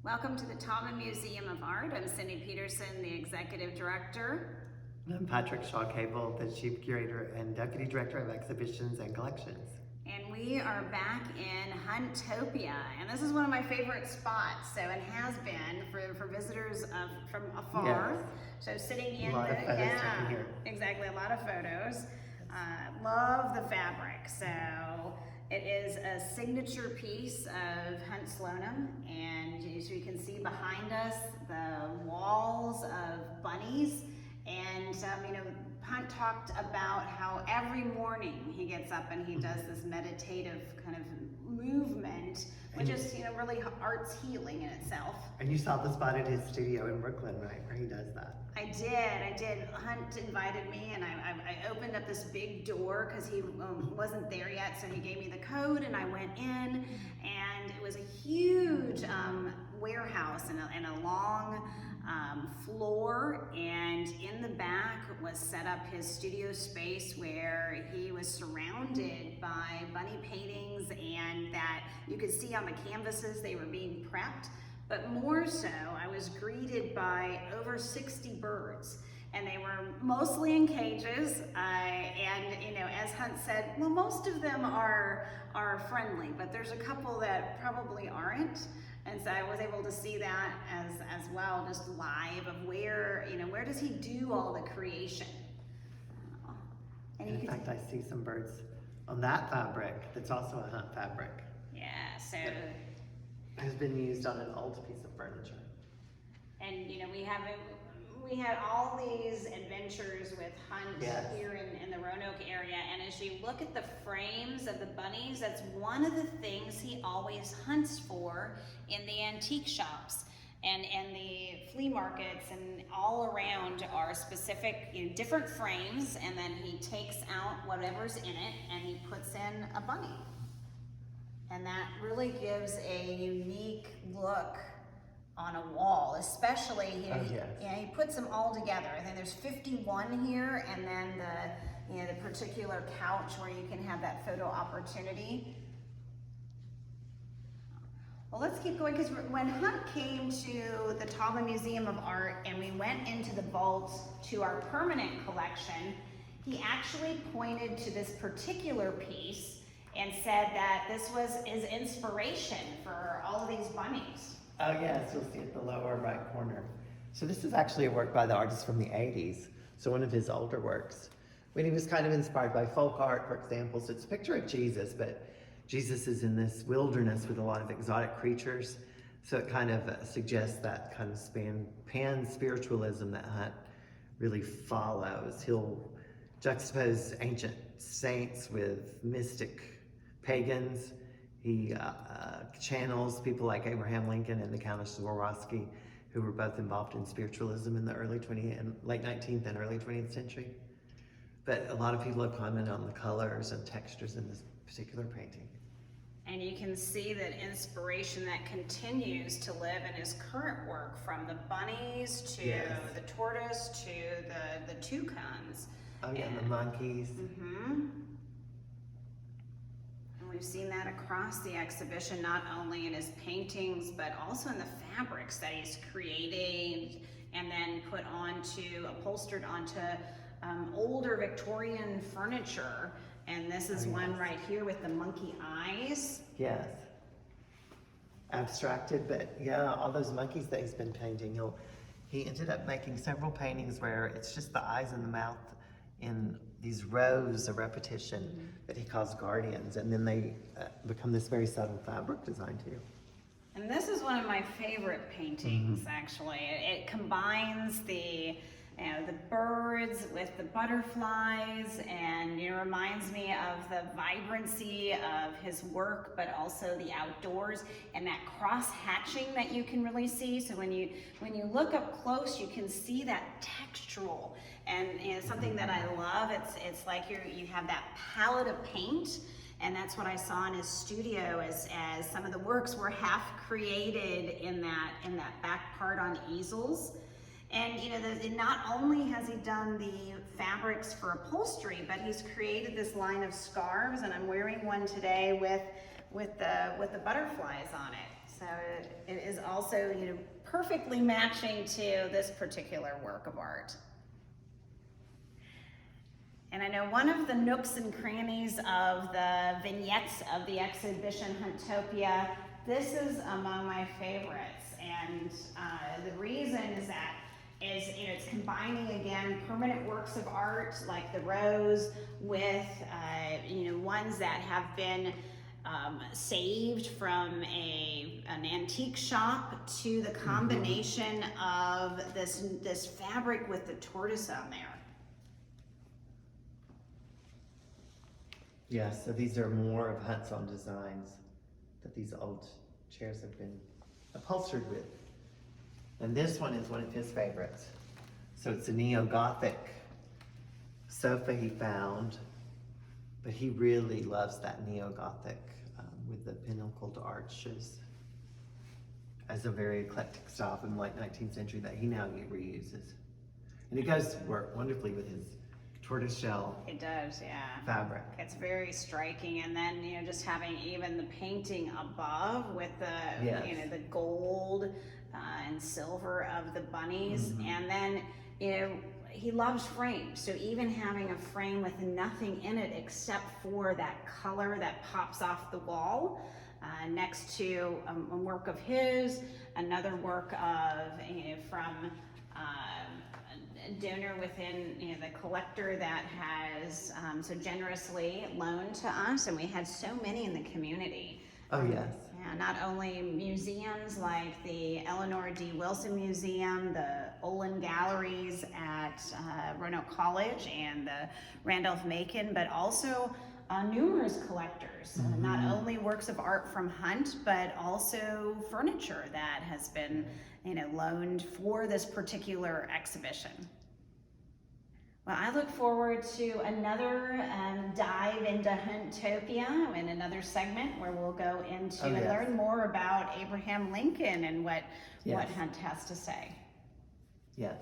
Welcome to the Taubman Museum of Art. I'm Cindy Petersen, the Executive Director. And I'm Patrick Shaw-Cable, the Chief Curator and Deputy Director of Exhibitions and Collections. And we are back in HUNTOPIA, and this is one of my favorite spots, so it has been for visitors from afar. Yes. So sitting in a lot of photos taken here. Exactly, a lot of photos. Love the fabric. So it is a signature piece of Slonem, and so you can see behind us the walls of bunnies. And Hunt talked about how every morning he gets up and he does this meditative kind of movement, which is really art's healing in itself. And you saw the spot at his studio in Brooklyn, right, where he does that? I did. Hunt invited me, and I opened up this big door because he wasn't there yet, so he gave me the code, and I went in, and it was a huge warehouse and a long floor, and in the back was set up his studio space where he was surrounded by bunny paintings, and that you could see on the canvases they were being prepped. But more so, I was greeted by over 60 birds, and they were mostly in cages. As Hunt said, well, most of them are friendly, but there's a couple that probably aren't. And so I was able to see that as well, just live, of where does he do all the creation. And in fact, I see some birds on that fabric that's also a Hunt fabric. Yeah, so has been used on an old piece of furniture. And we had all these adventures with Hunt here in the Roanoke area, and as you look at the frames of the bunnies, that's one of the things he always hunts for in the antique shops and the flea markets, and all around are specific different frames, and then he takes out whatever's in it and he puts in a bunny. And that really gives a unique look on a wall, especially he puts them all together. I think there's 51 here, and then the particular couch where you can have that photo opportunity. Well, let's keep going, because when Hunt came to the Taubman Museum of Art and we went into the vault to our permanent collection, he actually pointed to this particular piece and said that this was his inspiration for all of these bunnies. Oh yes, you'll see it in the lower right corner. So this is actually a work by the artist from the 80s, so one of his older works. When he was kind of inspired by folk art, for example, so it's a picture of Jesus, but Jesus is in this wilderness with a lot of exotic creatures, so it kind of suggests that kind of pan-spiritualism that Hunt really follows. He'll juxtapose ancient saints with mystic pagans. He channels people like Abraham Lincoln and the Countess Zworyski, who were both involved in spiritualism in the late 19th and early 20th century. But a lot of people have commented on the colors and textures in this particular painting. And you can see that inspiration that continues to live in his current work, from the bunnies to the tortoise to the toucans. Oh yeah, and the monkeys. And we've seen that across the exhibition, not only in his paintings, but also in the fabrics that he's created and then upholstered onto older Victorian furniture. And this is one right here with the monkey eyes. Yes. Abstracted, but yeah, all those monkeys that he's been painting. He ended up making several paintings where it's just the eyes and the mouth in these rows of repetition that he calls guardians, and then they become this very subtle fabric design too. And this is one of my favorite paintings, actually. It combines the birds with the butterflies, and it reminds me of the vibrancy of his work, but also the outdoors and that cross-hatching that you can really see. So when you look up close, you can see that textural, and something that I love. It's like you have that palette of paint, and that's what I saw in his studio as some of the works were half created in that back part on easels. And not only has he done the fabrics for upholstery, but he's created this line of scarves, and I'm wearing one today with the butterflies on it. So it is also, perfectly matching to this particular work of art. And I know one of the nooks and crannies of the vignettes of the exhibition Huntopia, this is among my favorites. And the reason is that it's combining again permanent works of art like the rose with ones that have been saved from an antique shop, to the combination of this fabric with the tortoise on there. Yeah, so these are more of Hunt's own designs that these old chairs have been upholstered with. And this one is one of his favorites. So it's a neo-Gothic sofa he found, but he really loves that neo-Gothic with the pinnacled arches as a very eclectic style from the late 19th century that he now reuses. And it goes to work wonderfully with his tortoiseshell. It does, yeah. Fabric. It's very striking, and then just having even the painting above with the the gold and silver of the bunnies, and then he loves frames, so even having a frame with nothing in it except for that color that pops off the wall, next to a work of his, another work of from a donor within the collector that has so generously loaned to us, and we had so many in the community. Oh yes. Yeah, not only museums like the Eleanor D. Wilson Museum, the Olin Galleries at Roanoke College, and the Randolph-Macon, but also numerous collectors. Not only works of art from Hunt, but also furniture that has been loaned for this particular exhibition. Well, I look forward to another dive into Huntopia in another segment where we'll go into and learn more about Abraham Lincoln and what Hunt has to say.